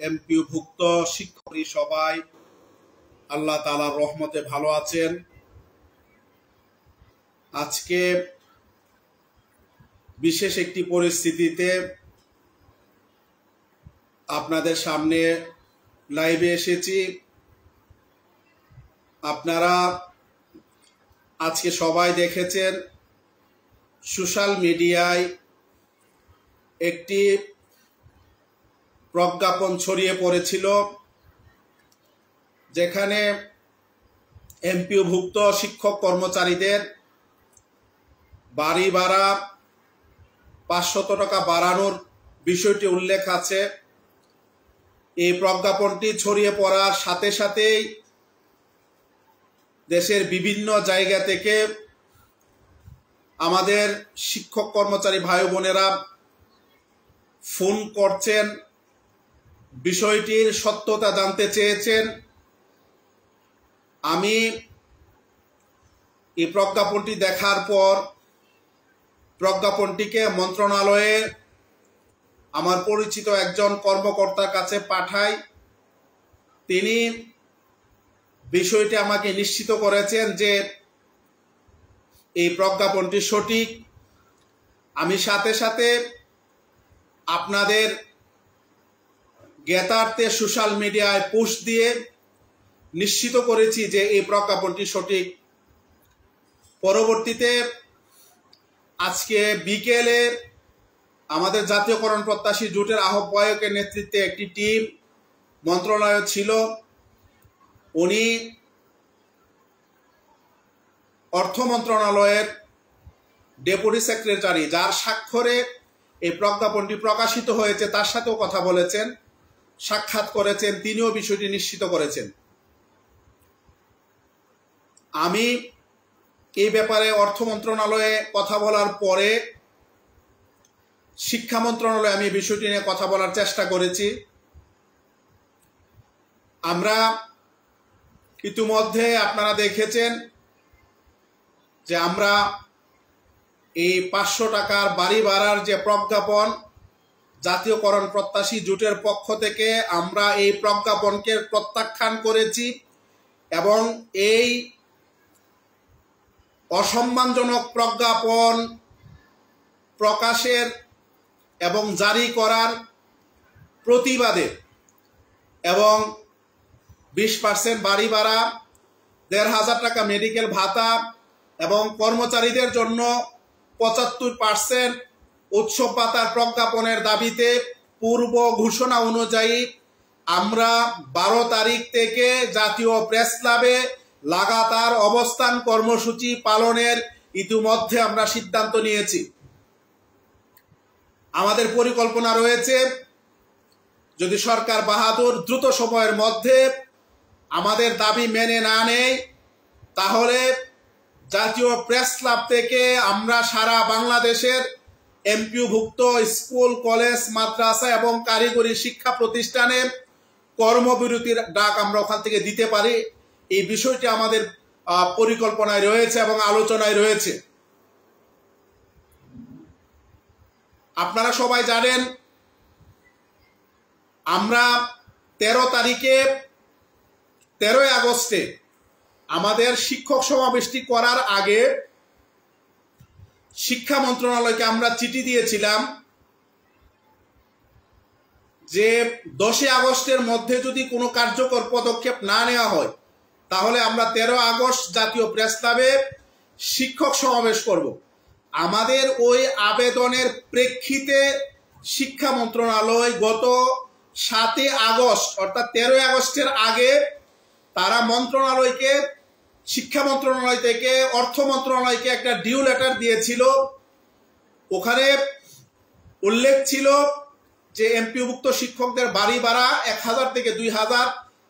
এমপিওভুক্ত শিক্ষক সবাই আল্লাহ তাআলার রহমতে ভালো আছেন। আজকে বিশেষ একটি পরিস্থিতিতে আপনাদের সামনে লাইভে এসেছি। আপনারা আজকে সবাই দেখেছেন সোশ্যাল মিডিয়ায় একটি প্রজ্ঞাপন ছড়িয়ে পড়েছিল, যেখানে এমপিওভুক্ত শিক্ষক কর্মচারীদের বাড়ি ভাড়া 500 টাকা বাড়ানোর বিষয়টি উল্লেখ আছে। এই প্রজ্ঞাপনটি ছড়িয়ে পড়ার সাথে সাথেই দেশের বিভিন্ন জায়গা থেকে আমাদের শিক্ষক কর্মচারী ভাই বোনেরা ফোন করছেন, বিষয়টির সত্যতা জানতে চেয়েছেন। আমি এই প্রজ্ঞাপনটি দেখার পর প্রজ্ঞাপনটিকে মন্ত্রণালয়ে আমার পরিচিত একজন কর্মকর্তার কাছে পাঠাই। তিনি বিষয়টি আমাকে নিশ্চিত করেছেন যে এই প্রজ্ঞাপনটি সঠিক। আমি সাথে সাথে আপনাদের জ্ঞাতার্থে সোশ্যাল মিডিয়ায় পোস্ট দিয়ে নিশ্চিত করেছি যে এই প্রজ্ঞাপনটি সঠিক। পরবর্তীতে আজকে বিকেলে আমাদের জাতীয়করণ প্রত্যাশী জোটের আহ্বায়কের নেতৃত্বে একটি টিম মন্ত্রণালয়ে ছিল। উনি অর্থ মন্ত্রণালয়ের ডেপুটি সেক্রেটারি, যার স্বাক্ষরে এই প্রজ্ঞাপনটি প্রকাশিত হয়েছে, তার সাথেও কথা বলেছেন, সাক্ষাৎ করেছেন, তিনিও বিষয়টি নিশ্চিত করেছেন। আমি এই ব্যাপারে অর্থ মন্ত্রণালয়ে কথা বলার পরে শিক্ষা মন্ত্রণালয়ে আমি বিষয়টি নিয়ে কথা বলার চেষ্টা করেছি। আমরা ইতিমধ্যে আপনারা দেখেছেন যে আমরা এই 500 টাকার বাড়ি ভাড়ার যে প্রজ্ঞাপন জাতীয়করণ প্রত্যাশী জোটের পক্ষ থেকে আমরা এই প্রজ্ঞাপনকে প্রত্যাখ্যান করেছি এবং এই অসম্মানজনক প্রজ্ঞাপন প্রকাশের এবং জারি করার প্রতিবাদে এবং 20% বাড়ি ভাড়া, 1500 টাকা মেডিকেল ভাতা এবং কর্মচারীদের জন্য 75% উৎসব ভাতার প্রজ্ঞাপনের দাবিতে পূর্ব ঘোষণা অনুযায়ী আমরা 12 তারিখ থেকে জাতীয় প্রেস ক্লাবে লাগাতার অবস্থান কর্মসূচি পালনের ইতিমধ্যে আমরা সিদ্ধান্ত নিয়েছি। আমাদের পরিকল্পনা রয়েছে, যদি সরকার বাহাদুর দ্রুত সময়ের মধ্যে আমাদের দাবি মেনে না নেয়, তাহলে জাতীয় প্রেস ক্লাব থেকে আমরা সারা বাংলাদেশের এমপিওভুক্ত স্কুল, কলেজ, মাদ্রাসা এবং কারিগরি শিক্ষা প্রতিষ্ঠানে কর্মবিরতির ডাক আমরা ওখান থেকে দিতে পারি। এই বিষয়টি আমাদের পরিকল্পনায় রয়েছে এবং আলোচনায় রয়েছে। আপনারা সবাই জানেন আমরা 13ই আগস্টে আমাদের শিক্ষক সমাবেশটি করার আগে শিক্ষা মন্ত্রণালয়কে আমরা চিঠি দিয়েছিলাম যে 10 আগস্টের মধ্যে যদি কোনো কার্যকর পদক্ষেপ না নেওয়া হয়, তাহলে আমরা 13 আগস্ট জাতীয় প্রেস ক্লাবে শিক্ষক সমাবেশ করব। আমাদের ওই আবেদনের প্রেক্ষিতে শিক্ষা মন্ত্রণালয় গত 7 আগস্ট অর্থাৎ 13 আগস্টের আগে তারা মন্ত্রণালয়কে, শিক্ষা মন্ত্রণালয় থেকে অর্থ মন্ত্রণালয়কে একটা ডিউ লেটার দিয়েছিল। ওখানে উল্লেখ ছিল যে এমপিওভুক্ত শিক্ষকদের বাড়ি ভাড়া 1000 থেকে 2000,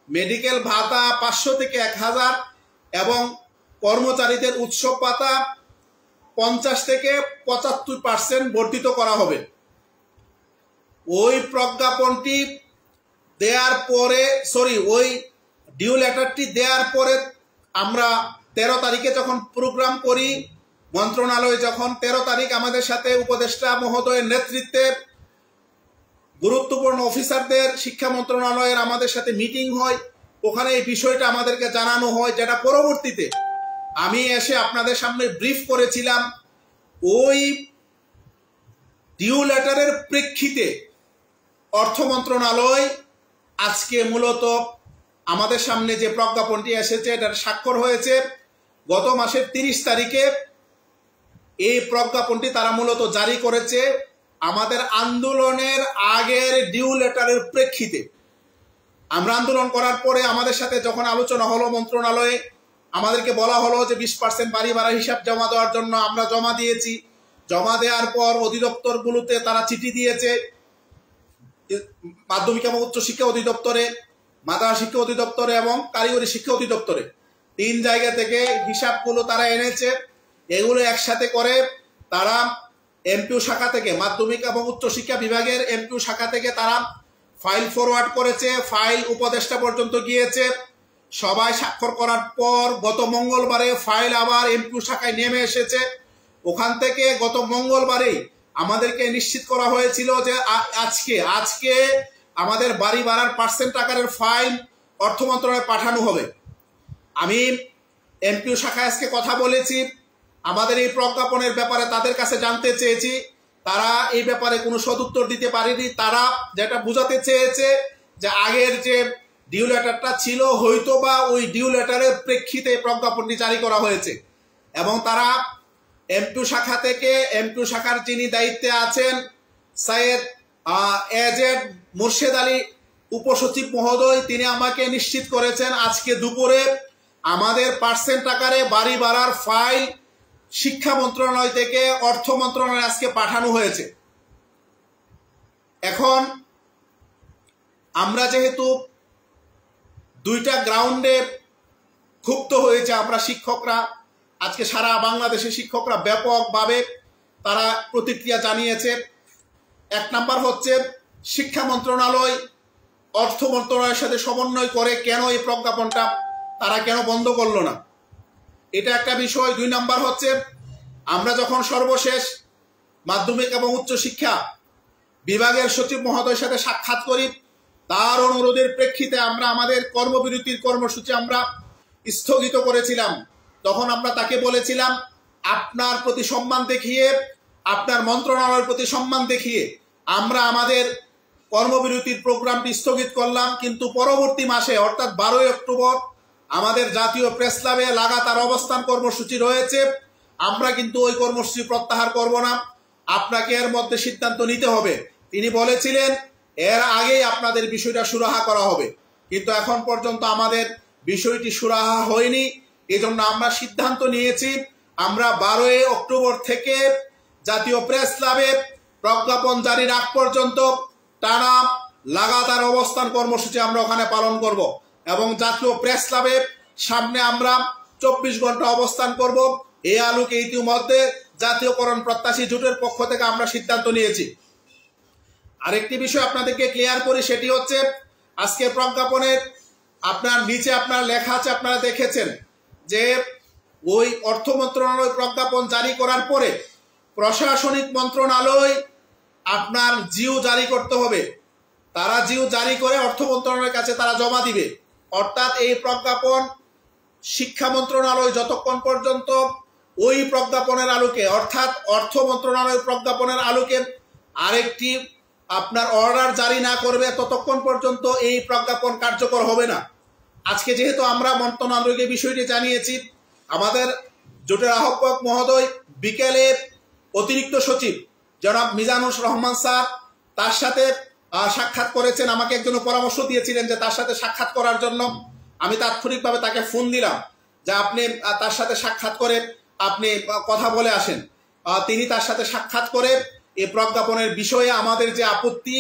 মেডিকেল ভাতা 500 থেকে 1000 এবং কর্মচারীদের উৎসব ভাতা 50 থেকে 75% বর্ধিত করা হবে। ওই প্রজ্ঞাপনটি দেওয়ার পরে, ওই ডিউ লেটারটি দেওয়ার পরে আমরা 13 তারিখে যখন প্রোগ্রাম করি, মন্ত্রণালয় যখন 13 তারিখ আমাদের সাথে উপদেষ্টা মহোদয়ের নেতৃত্বে গুরুত্বপূর্ণ অফিসারদের শিক্ষা মন্ত্রণালয়ের আমাদের সাথে মিটিং হয়, ওখানে এই বিষয়টা আমাদেরকে জানানো হয়, যেটা পরবর্তীতে আমি এসে আপনাদের সামনে ব্রিফ করেছিলাম। ওই ডিউ লেটারের প্রেক্ষিতে অর্থ মন্ত্রণালয় আজকে মূলত আমাদের সামনে যে প্রজ্ঞাপনটি এসেছে এটার স্বাক্ষর হয়েছে গত মাসের 30 তারিখে। এই প্রজ্ঞাপনটি তারা মূলত জারি করেছে আমাদের আন্দোলনের আগের ডিউ লেটারের প্রেক্ষিতে। আমরা আন্দোলন করার পরে আমাদের সাথে যখন আলোচনা হলো মন্ত্রণালয়ে, আমাদেরকে বলা হলো যে 20% বাড়ি ভাড়া হিসাব জমা দেওয়ার জন্য আমরা জমা দিয়েছি। জমা দেওয়ার পর অধিদপ্তরগুলোতে তারা চিঠি দিয়েছে, মাধ্যমিক এবং উচ্চ শিক্ষা অধিদপ্তরে, মাদ্রাসা শিক্ষা অধিদপ্তরে এবং কারিগরি শিক্ষা অধিদপ্তরে, 3 জায়গা থেকে হিসাবগুলো তারা এনেছে। এগুলো একসাথে করে তারা এমপিও শাখা থেকে, মাধ্যমিক এবং উচ্চ শিক্ষা বিভাগের এমপিও শাখা থেকে তারা ফাইল ফরওয়ার্ড করেছে। ফাইল উপদেষ্টা পর্যন্ত গিয়েছে। সবাই স্বাক্ষর করার পর গত মঙ্গলবারে ফাইল আবার এমপিও শাখায় নেমে এসেছে। ওখান থেকে গত মঙ্গলবারেই আমাদেরকে নিশ্চিত করা হয়েছিল যে আজকে আমাদের বাড়ি ভাড়ার পার্সেন্ট আকারের ফাইল অর্থ মন্ত্রণালয়ে পাঠানো হবে। আমি এমপিও শাখায় আজকে কথা বলেছি, আমাদের এই প্রজ্ঞাপনের ব্যাপারে তাদের কাছে জানতে চেয়েছি। তারা এই ব্যাপারে কোনো সদুত্তর দিতে পারেনি। তারা যেটা বোঝাতে চেয়েছে যে আগের যে ডিউ লেটারটা ছিল হয়তো বা ওই ডিউ লেটারের প্রেক্ষিতে প্রজ্ঞাপনটি জারি করা হয়েছে। এবং তারা এমপিও শাখা থেকে, এমপিও শাখার যিনি দায়িত্বে আছেন সৈয়দ এজেড মুর্শেদ আলী উপসচিব মহোদয়, তিনি আমাকে নিশ্চিত করেছেন আজকে দুপুরে আমাদের পার্সেন্ট আকারে বাড়ি ভাড়ার ফাইল শিক্ষা মন্ত্রণালয় থেকে অর্থ মন্ত্রণালয়ে আজকে পাঠানো হয়েছে। এখন আমরা যেহেতু 2টা গ্রাউন্ডে ক্ষুব্ধ হয়েছে আমরা শিক্ষকরা, আজকে সারা বাংলাদেশের শিক্ষকরা ব্যাপকভাবে তারা প্রতিক্রিয়া জানিয়েছে। 1 নাম্বার হচ্ছে শিক্ষা মন্ত্রণালয় অর্থ মন্ত্রণালয়ের সাথে সমন্বয় করে কেন এই প্রজ্ঞাপনটা তারা কেন বন্ধ করলো না, এটা একটা বিষয়। 2 নাম্বার হচ্ছে আমরা যখন সর্বশেষ মাধ্যমিক এবং উচ্চ শিক্ষা বিভাগের সচিব মহোদয়ের সাথে সাক্ষাৎ করি, তার অনুরোধের প্রেক্ষিতে আমরা আমাদের কর্মবিরতির কর্মসূচি আমরা স্থগিত করেছিলাম। তখন আমরা তাকে বলেছিলাম আপনার প্রতি সম্মান দেখিয়ে, আপনার মন্ত্রণালয়ের প্রতি সম্মান দেখিয়ে আমরা আমাদের কর্মবিরতির প্রোগ্রামটি স্থগিত করলাম। কিন্তু পরবর্তী মাসে অর্থাৎ 12 অক্টোবর আমাদের জাতীয় প্রেস ক্লাবে লাগাতার অবস্থান কর্মসূচি রয়েছে। আমরা কিন্তু ওই কর্মসূচি প্রত্যাহার করব না, আপনাকে এর মধ্যে সিদ্ধান্ত নিতে হবে। তিনি বলেছিলেন এর আগেই আপনাদের বিষয়টা সুরাহা করা হবে, কিন্তু এখন পর্যন্ত আমাদের বিষয়টি সুরাহা হয়নি। এজন্য আমরা সিদ্ধান্ত নিয়েছি আমরা 12 অক্টোবর থেকে জাতীয় প্রেস ক্লাবে প্রজ্ঞাপন জারির আগ পর্যন্ত টানা লাগাতার অবস্থান কর্মসূচি আমরা ওখানে পালন করব এবং জাতীয় প্রেস ক্লাবের সামনে আমরা 24 ঘন্টা অবস্থান করব। এই আলোকে ইতিমধ্যে জাতীয়করণ প্রত্যাশী জোটের পক্ষ থেকে আমরা সিদ্ধান্ত নিয়েছি। আরেকটি বিষয় আপনাদেরকে ক্লিয়ার করি, সেটি হচ্ছে আজকে প্রজ্ঞাপনের আপনার নিচে আপনার লেখা আছে, আপনারা দেখেছেন যে ওই অর্থ মন্ত্রণালয় প্রজ্ঞাপন জারি করার পরে প্রশাসনিক মন্ত্রণালয় আপনার জিও জারি করতে হবে। তারা জিও জারি করে অর্থ মন্ত্রণালয়ের কাছে তারা জমা দিবে। অর্থাৎ এই প্রজ্ঞাপন শিক্ষা মন্ত্রণালয় যতক্ষণ পর্যন্ত ওই প্রজ্ঞাপনের আলোকে, অর্থাৎ অর্থ মন্ত্রণালয়ের প্রজ্ঞাপনের আলোকে আরেকটি আপনার অর্ডার জারি না করবে ততক্ষণ পর্যন্ত এই প্রজ্ঞাপন কার্যকর হবে না। আজকে যেহেতু আমরা মন্ত্রণালয়কে বিষয়টি জানিয়েছি, আমাদের জোটের আহ্বায়ক মহোদয় বিকেলে অতিরিক্ত সচিব জনাব মিজানুর রহমান স্যার তার সাথে সাক্ষাৎ করেছেন। আমাকে একজন পরামর্শ দিয়েছিলেন যে তার সাথে সাক্ষাৎ করার জন্য। আমি তাৎক্ষণিকভাবে তাকে ফোন দিলাম যে আপনি তার সাথে সাক্ষাৎ করে আপনি কথা বলে আসেন। তিনি তার সাথে সাক্ষাৎ করে এই প্রজ্ঞাপনের বিষয়ে আমাদের যে আপত্তি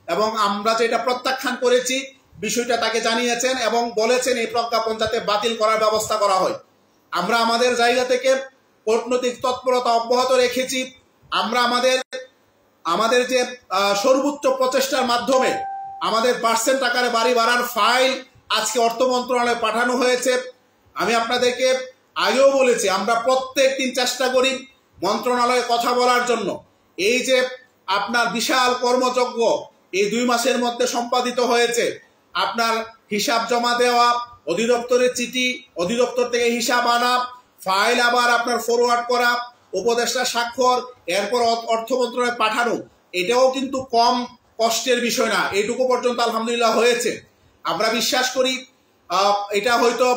এবং আমরা যেটা প্রত্যাখ্যান করেছি বিষয়টা তাকে জানিয়েছেন এবং বলেছেন এই প্রজ্ঞাপন যাতে বাতিল করার ব্যবস্থা করা হয়। আমরা আমাদের জায়গা থেকে কূটনৈতিক তৎপরতা অব্যাহত রেখেছি। আমরা আমাদের যে সর্বোচ্চ প্রচেষ্টার মাধ্যমে আমাদের পার্সেন্ট আকারে বাড়ি ভাড়ার ফাইল আজকে অর্থ মন্ত্রণালয়ে পাঠানো হয়েছে। আমি আপনাদেরকে আগেও বলেছি আমরা প্রত্যেক দিন চেষ্টা করি মন্ত্রণালয়ে কথা বলার জন্য। এই যে আপনার বিশাল কর্মযজ্ঞ এই 2 মাসের মধ্যে সম্পাদিত হয়েছে। আপনার হিসাব জমা দেওয়া, অধিদপ্তরের চিঠি, অধিদপ্তর থেকে হিসাব আনা, ফাইল আবার আপনার ফরওয়ার্ড করা, উপদেষ্টা স্বাক্ষর, এরপর অর্থ মন্ত্রণালয়ে পাঠানো, এটাও কিন্তু কম কষ্টের বিষয় না। এইটুকু পর্যন্ত আলহামদুলিল্লাহ হয়েছে। আমরা বিশ্বাস করি এটা হয়তো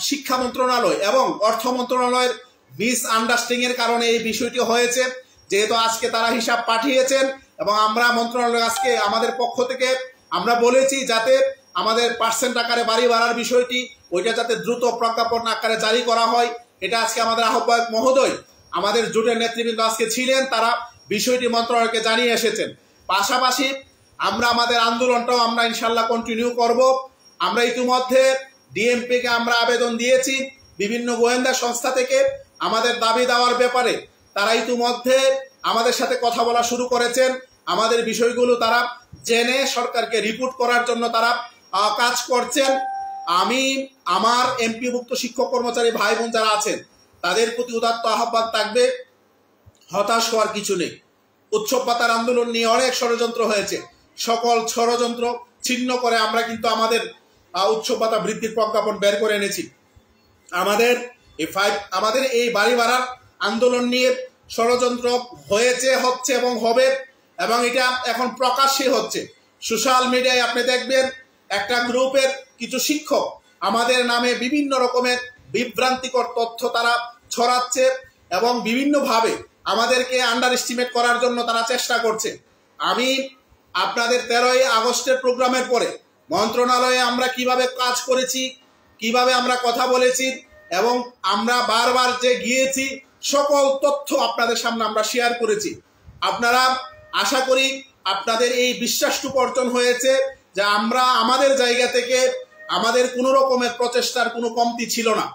শিক্ষা মন্ত্রণালয় এবং অর্থ মন্ত্রণালয়ের মিসআন্ডারস্ট্যান্ডিং এর কারণে এই বিষয়টি হয়েছে। যেহেতু আজকে তারা হিসাব পাঠিয়েছেন এবং আমরা মন্ত্রণালয় আজকে আমাদের পক্ষ থেকে আমরা বলেছি যাতে আমাদের পার্সেন্ট আকারে বাড়ি ভাড়ার বিষয়টি ওইটা যাতে দ্রুত প্রজ্ঞাপন আকারে জারি করা হয়। এটা আজকে আমাদের আহ্বায়ক মহোদয়, আমাদের জোটের নেতৃবৃন্দ আজকে ছিলেন, তারা বিষয়টি মন্ত্রণালয়কে জানিয়ে এসেছেন। পাশাপাশি আমরা আমাদের আন্দোলনটাও আমরা ইনশাল্লাহ কন্টিনিউ করব। আমরা ইতিমধ্যে ডিএমপি কে আমরা আবেদন দিয়েছি, বিভিন্ন গোয়েন্দা সংস্থা থেকে আমাদের দাবি দেওয়ার ব্যাপারে তারা ইতিমধ্যে আমাদের সাথে কথা বলা শুরু করেছেন। আমাদের বিষয়গুলো তারা জেনে সরকারকে রিপোর্ট করার জন্য তারা কাজ করছেন। আমি আমার এমপিভুক্ত শিক্ষক কর্মচারী ভাই বোন যারা আছেন তাদের প্রতি উদাত্ত আহ্বান থাকবে, হতাশ হওয়ার কিছু নেই। উৎসব পাতার আন্দোলন নিয়ে অনেক ষড়যন্ত্র হয়েছে, সকল ষড়যন্ত্র ছিন্ন করে আমরা কিন্তু আমাদের উৎসব পাতা বৃদ্ধির প্রজ্ঞাপন বের করে এনেছি। আমাদের এই বাড়ি ভাড়ার আন্দোলন নিয়ে ষড়যন্ত্র হয়েছে, হচ্ছে এবং হবে, এবং এটা এখন প্রকাশ্যে হচ্ছে। সোশ্যাল মিডিয়ায় আপনি দেখবেন একটা গ্রুপের কিছু শিক্ষক আমাদের নামে বিভিন্ন রকমের বিভ্রান্তিকর তথ্য তারা ছড়াচ্ছে এবং বিভিন্নভাবে আমাদেরকে আন্ডার এস্টিমেট করার জন্য তারা চেষ্টা করছে। আমি আপনাদের 13ই আগস্টের প্রোগ্রামের পরে মন্ত্রণালয়ে আমরা কিভাবে কাজ করেছি, কিভাবে আমরা কথা বলেছি এবং আমরা বারবার যে গিয়েছি সকল তথ্য আপনাদের সামনে আমরা শেয়ার করেছি। আপনারা আশা করি আপনাদের এই বিশ্বাসটুকু অর্জন হয়েছে যে আমরা আমাদের জায়গা থেকে আমাদের কোনো রকমের প্রচেষ্টার কোনো কমতি ছিল না।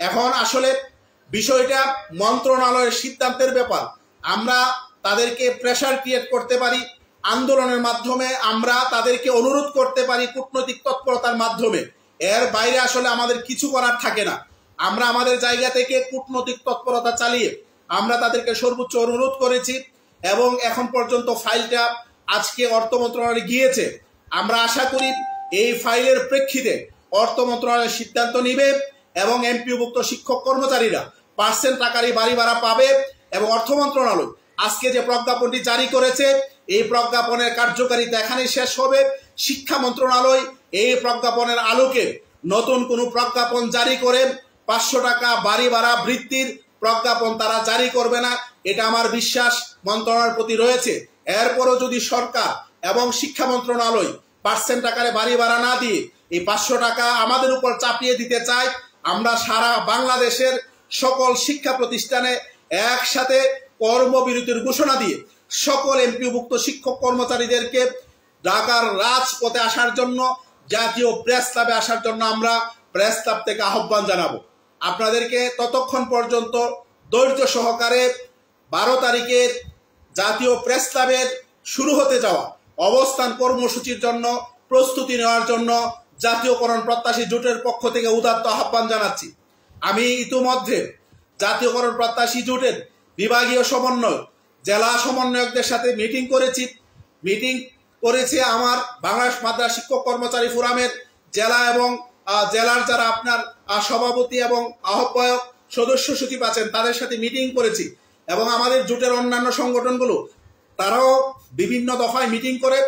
এখন আসলে বিষয়টা মন্ত্রণালয়ের সিদ্ধান্তের ব্যাপার। আমরা তাদেরকে প্রেসার ক্রিয়েট করতে পারি, আন্দোলনের মাধ্যমে আমরা তাদেরকে অনুরোধ করতে পারি কূটনৈতিক তৎপরতার মাধ্যমে। এর বাইরে আসলে আমাদের কিছু করার থাকে না। আমরা আমাদের জায়গা থেকে কূটনৈতিক তৎপরতা চালিয়ে আমরা তাদেরকে সর্বোচ্চ অনুরোধ করেছি এবং এখন পর্যন্ত ফাইলটা আজকে অর্থ মন্ত্রণালয়ে গিয়েছে। আমরা আশা করি এই ফাইলের প্রেক্ষিতে অর্থ মন্ত্রণালয় সিদ্ধান্ত নিবে এবং এমপিওভুক্ত শিক্ষক কর্মচারীরা পার্সেন্ট আকারে বাড়ি ভাড়া পাবে এবং অর্থ মন্ত্রণালয় আজকে যে প্রজ্ঞাপনটি জারি করেছে এই প্রজ্ঞাপনের কার্যকারিতা এখানেই শেষ হবে। শিক্ষা মন্ত্রণালয় এই প্রজ্ঞাপনের আলোকে নতুন কোনো প্রজ্ঞাপন জারি করে 500 টাকা বাড়ি ভাড়া বৃদ্ধির প্রজ্ঞাপন তারা জারি করবে না, এটা আমার বিশ্বাস মন্ত্রণালয়ের প্রতি রয়েছে। এরপরও যদি সরকার এবং শিক্ষা মন্ত্রণালয় পার্সেন্ট আকারে বাড়ি ভাড়া না দিয়ে এই 500 টাকা আমাদের উপর চাপিয়ে দিতে চায়, আমরা সারা বাংলাদেশের সকল শিক্ষা প্রতিষ্ঠানে একসাথে কর্মবিরতির ঘোষণা দিয়ে সকল এমপিওভুক্ত শিক্ষক কর্মচারীদেরকে ঢাকার রাজপথে আসার জন্য, জাতীয় প্রেস ক্লাবে আসার জন্য আমরা প্রেস ক্লাব থেকে আহ্বান জানাবো। আপনাদেরকে ততক্ষণ পর্যন্ত ধৈর্য সহকারে 12 তারিখের জাতীয় প্রেস ক্লাবের শুরু হতে যাওয়া অবস্থান কর্মসূচির জন্য প্রস্তুতি নেওয়ার জন্য জাতীয়করণ প্রত্যাশী জোটের পক্ষ থেকে উদাত্ত আহ্বান জানাচ্ছি। আমি ইতিমধ্যে জাতীয়করণ প্রত্যাশী জোটের বিভাগীয় সমন্বয়, জেলা সমন্বয়কদের সাথে মিটিং করেছে আমার বাংলাদেশ মাদ্রাসা শিক্ষক কর্মচারী ফোরামের জেলা এবং জেলার যারা আপনার সভাপতি এবং আহ্বায়ক সদস্য সচিব আছেন তাদের সাথে মিটিং করেছি এবং আমাদের জোটের অন্যান্য সংগঠনগুলো তারাও বিভিন্ন দফায় মিটিং করে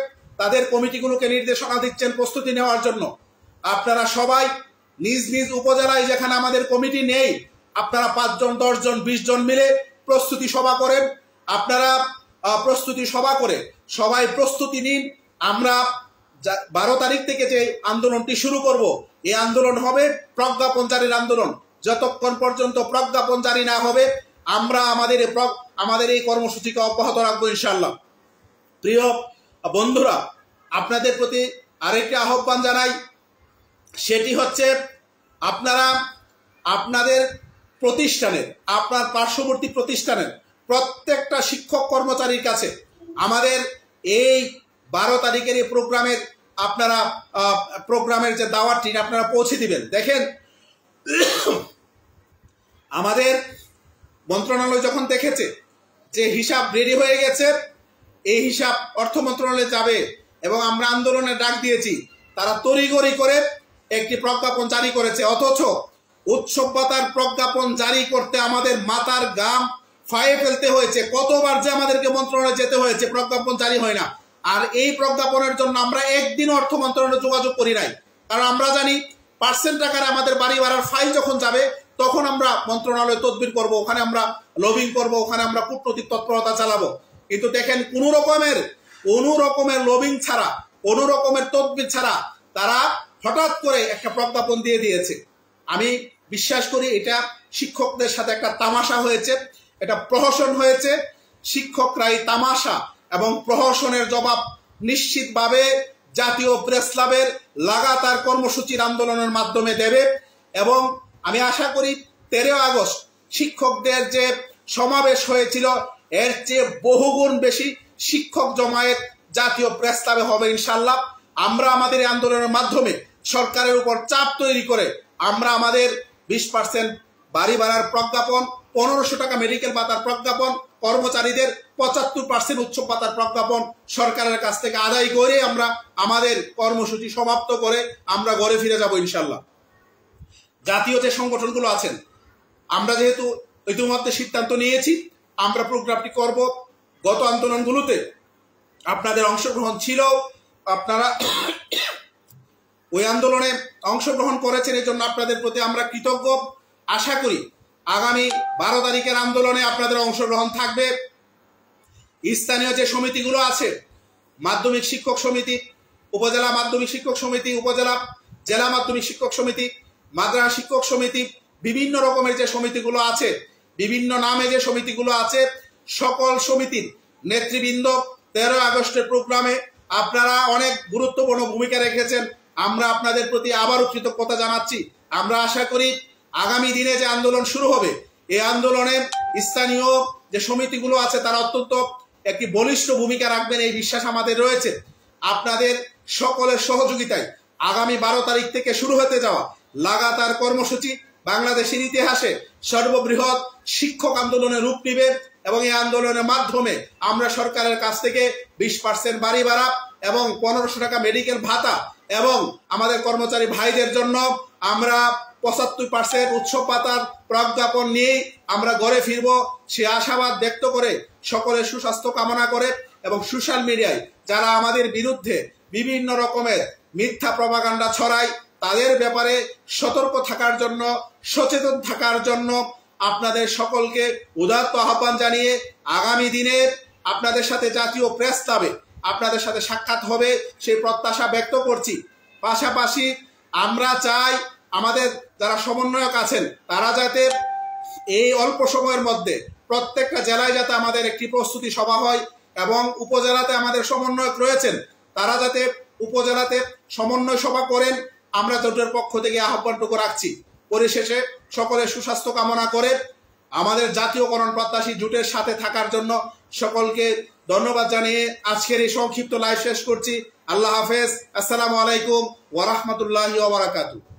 তাদের কমিটিগুলোকে নির্দেশনা দিচ্ছেন প্রস্তুতি নেওয়ার জন্য। আপনারা সবাই নিজ নিজ উপজেলায় যেখানে আমাদের কমিটি নেই আপনারা 5 জন 10 জন 20 জন মিলে প্রস্তুতি সভা করেন। আপনারা প্রস্তুতি সভা করে সবাই প্রস্তুতি নিন। আমরা 12 তারিখ থেকে যে আন্দোলনটি শুরু করব এই আন্দোলন হবে প্রজ্ঞাপন জারির আন্দোলন। যতক্ষণ পর্যন্ত প্রজ্ঞাপন জারি না হবে আমরা আমাদের এই কর্মসূচিকে অব্যাহত রাখবো ইনশাআল্লাহ। প্রিয় বন্ধুরা, আপনাদের প্রতি আরেকটি আহ্বান জানাই, সেটি হচ্ছে আপনারা আপনাদের প্রতিষ্ঠানের, আপনার পার্শ্ববর্তী প্রতিষ্ঠানের প্রত্যেকটা শিক্ষক কর্মচারীর কাছে আমাদের এই 12 তারিখের এই প্রোগ্রামের যে দাওয়াতটি আপনারা পৌঁছে দিবেন। দেখেন, আমাদের মন্ত্রণালয় যখন দেখেছে যে হিসাব রেডি হয়ে গেছে, এই হিসাব অর্থ মন্ত্রণালয়ে যাবে এবং আমরা আন্দোলনের ডাক দিয়েছি, তারা তড়িঘড়ি করে একটি প্রজ্ঞাপন জারি করেছে। অথচ উৎসব ভাতার প্রজ্ঞাপন জারি করতে আমাদের মাথার ঘাম ফায়ে ফেলতে হয়েছে। কতবার যে আমাদেরকে মন্ত্রণালয়ে যেতে হয়েছে, প্রজ্ঞাপন জারি হয় না। আর এই প্রজ্ঞাপনের জন্য আমরা একদিন অর্থ মন্ত্রণালয়ে যোগাযোগ করি নাই, কারণ আমরা জানি পার্সেন্ট টাকার আমাদের বাড়ি ভাড়ার ফাইল যখন যাবে তখন আমরা মন্ত্রণালয়ে তদবির করব, ওখানে আমরা লবিং করব, ওখানে আমরা কূটনৈতিক তৎপরতা চালাবো। কিন্তু দেখেন কোনো রকমের লবিং ছাড়া, কোনো রকমের তদবির ছাড়া তারা হঠাৎ করে একটা প্রজ্ঞাপন দিয়ে দিয়েছে। আমি বিশ্বাস করি এটা শিক্ষকদের সাথে একটা তামাশা হয়েছে, এটা প্রহসন হয়েছে। শিক্ষকরাই তামাশা এবং প্রহসনের জবাব নিশ্চিতভাবে জাতীয় প্রেস ক্লাবের লাগাতার কর্মসূচির আন্দোলনের মাধ্যমে দেবে। এবং আমি আশা করি 13 আগস্ট শিক্ষকদের যে সমাবেশ হয়েছিল এর চেয়ে বহুগুণ বেশি শিক্ষক জমায়েত জাতীয় প্রেস ক্লাবে হবে ইনশাল্লাহ। আমরা আমাদের এই আন্দোলনের মাধ্যমে সরকারের উপর চাপ তৈরি করে আমরা আমাদের 20% বাড়ি ভাড়ার প্রজ্ঞাপন, 1500 টাকা মেডিকেল ভাতার প্রজ্ঞাপন, কর্মচারীদের 75% উৎসব ভাতার প্রজ্ঞাপন সরকারের কাছ থেকে আদায় করে আমরা আমাদের কর্মসূচি সমাপ্ত করে আমরা ঘরে ফিরে যাব ইনশাল্লাহ। জাতীয় যে সংগঠনগুলো আছেন, আমরা যেহেতু ইতিমধ্যে সিদ্ধান্ত নিয়েছি আমরা প্রোগ্রামটি করব। গত আন্দোলনগুলোতে আপনাদের অংশগ্রহণ ছিল, আপনারা ওই আন্দোলনে অংশগ্রহণ করেছেন, এই জন্য আপনাদের প্রতি আমরা কৃতজ্ঞ। আশা করি আগামী 12 তারিখের আন্দোলনে আপনাদের অংশগ্রহণ থাকবে। স্থানীয় যে সমিতিগুলো আছে, মাধ্যমিক শিক্ষক সমিতি, উপজেলা মাধ্যমিক শিক্ষক সমিতি, উপজেলা জেলা মাধ্যমিক শিক্ষক সমিতি, মাদ্রাসা শিক্ষক সমিতি, বিভিন্ন রকমের যে সমিতিগুলো আছে, বিভিন্ন নামে যে সমিতিগুলো আছে, সকল সমিতির নেতৃবৃন্দ 13 আগস্টের প্রোগ্রামে আপনারা অনেক গুরুত্বপূর্ণ ভূমিকা রেখেছেন। আমরা আপনাদের প্রতি আবারও কৃতজ্ঞতা জানাচ্ছি। আমরা আশা করি আগামী দিনে যে আন্দোলন শুরু হবে, এই আন্দোলনে স্থানীয় যে সমিতিগুলো আছে তারা অত্যন্ত একটি বলিষ্ঠ ভূমিকা রাখবেন, এই বিশ্বাস আমাদের রয়েছে। আপনাদের সকলের সহযোগিতায় আগামী 12 তারিখ থেকে শুরু হতে যাওয়া লাগাতার কর্মসূচি বাংলাদেশের ইতিহাসে সর্ববৃহৎ শিক্ষক আন্দোলনের রূপ নেবে এবং এই আন্দোলনের মাধ্যমে আমরা সরকারের কাছ থেকে 20% বাড়ি ভাড়া এবং 1500 টাকা মেডিকেল ভাতা এবং আমাদের কর্মচারী ভাইদের জন্য আমরা 75% উৎসব ভাতার প্রজ্ঞাপন নিয়েই আমরা ঘরে ফিরব, সে আশাবাদ ব্যক্ত করে সকলের সুস্বাস্থ্য কামনা করে এবং সোশ্যাল মিডিয়ায় যারা আমাদের বিরুদ্ধে বিভিন্ন রকমের মিথ্যা প্রপাগান্ডা ছড়ায় তাদের ব্যাপারে সতর্ক থাকার জন্য, সচেতন থাকার জন্য আপনাদের সকলকে উদাত্ত আহ্বান জানিয়ে আগামী দিনে আপনাদের সাথে জাতীয় প্রেস ক্লাবে আপনাদের সাথে সাক্ষাৎ হবে সেই প্রত্যাশা ব্যক্ত করছি। পাশাপাশি আমরা চাই আমাদের যারা সমন্বয়ক আছেন তারা যাতে এই অল্প সময়ের মধ্যে প্রত্যেকটা জেলায় যাতে আমাদের একটি প্রস্তুতি সভা হয় এবং উপজেলাতে আমাদের সমন্বয়ক রয়েছেন তারা যাতে উপজেলাতে সমন্বয় সভা করেন, আমরা জোটের পক্ষ থেকে আহ্বানটুকু রাখছি। পরিশেষে সকলের সুস্বাস্থ্য কামনা করে আমাদের জাতীয়করণ প্রত্যাশী জোটের সাথে থাকার জন্য সকলকে ধন্যবাদ জানিয়ে আজকের এই সংক্ষিপ্ত লাইভ শেষ করছি। আল্লাহ হাফেজ। আসসালামু আলাইকুম ওয়া রাহমাতুল্লাহি ওয়া বারাকাতুহু।